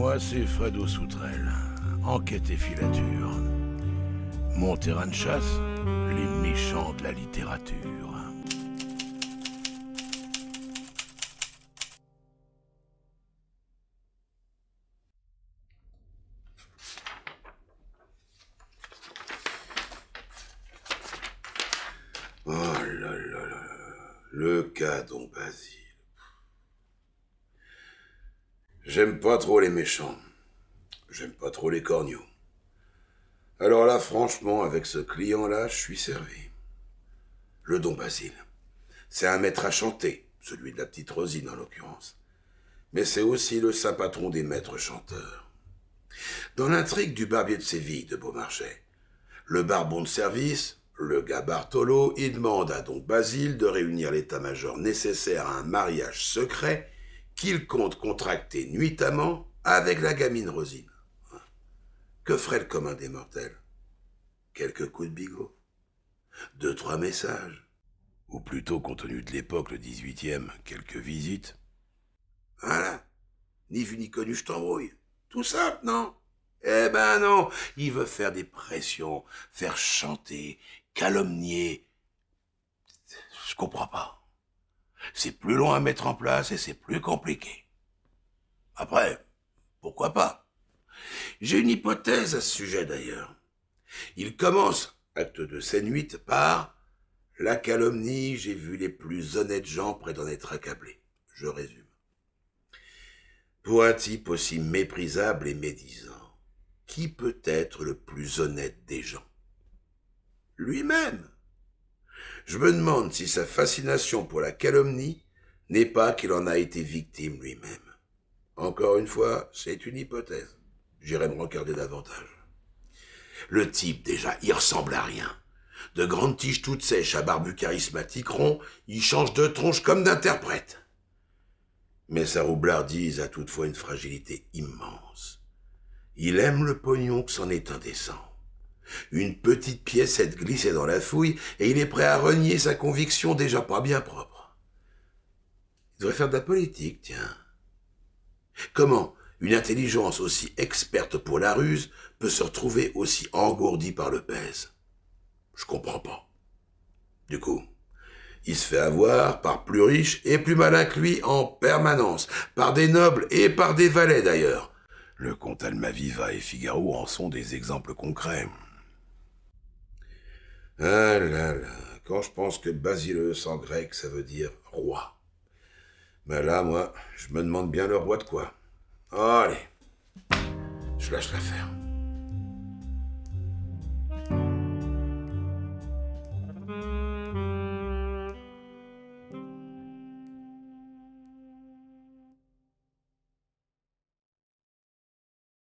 Moi, c'est Fredo Soutrel. Enquête et filature. Mon terrain de chasse, les méchants de la littérature. Oh là là là là, le cas Don Basile. J'aime pas trop les méchants. J'aime pas trop les corneaux. Alors là, franchement, avec ce client-là, je suis servi. Le Don Basile, c'est un maître à chanter, celui de la petite Rosine en l'occurrence. Mais c'est aussi le saint patron des maîtres chanteurs. Dans l'intrigue du barbier de Séville de Beaumarchais, le barbon de service, le gars Bartolo, il demande à Don Basile de réunir l'état-major nécessaire à un mariage secret qu'il compte contracter nuitamment avec la gamine Rosine. Que ferait le commun des mortels? Quelques coups de bigot, 2-3 messages, Ou plutôt, compte tenu de l'époque, le 18e, quelques visites. voilà. Ni vu ni connu, je t'embrouille. Tout simple, non? Eh ben non, il veut faire des pressions, faire chanter, calomnier. Je comprends pas. C'est plus long à mettre en place et c'est plus compliqué. Après, pourquoi pas? J'ai une hypothèse à ce sujet d'ailleurs. Il commence, acte de scène 8, par « La calomnie, j'ai vu les plus honnêtes gens près d'en être accablés ». Je résume. Pour un type aussi méprisable et médisant, qui peut être le plus honnête des gens? Lui-même. Je me demande si sa fascination pour la calomnie n'est pas qu'il en a été victime lui-même. Encore une fois, c'est une hypothèse. J'irai me regarder davantage. Le type, déjà, il ressemble à rien. De grandes tiges toutes sèches à barbu charismatique rond, il change de tronche comme d'interprète. Mais sa roublardise a toutefois une fragilité immense. Il aime le pognon que c'en est indécent. Une petite piécette glissée dans la fouille et il est prêt à renier sa conviction déjà pas bien propre. Il devrait faire de la politique, tiens. Comment une intelligence aussi experte pour la ruse peut se retrouver aussi engourdie par le pèse? Je comprends pas. Du coup, il se fait avoir par plus riche et plus malin que lui en permanence, par des nobles et par des valets d'ailleurs. Le comte Almaviva et Figaro en sont des exemples concrets. Ah là là, quand je pense que Basileus en grec, ça veut dire roi. Mais là, moi, je me demande bien le roi de quoi. Allez, je lâche l'affaire.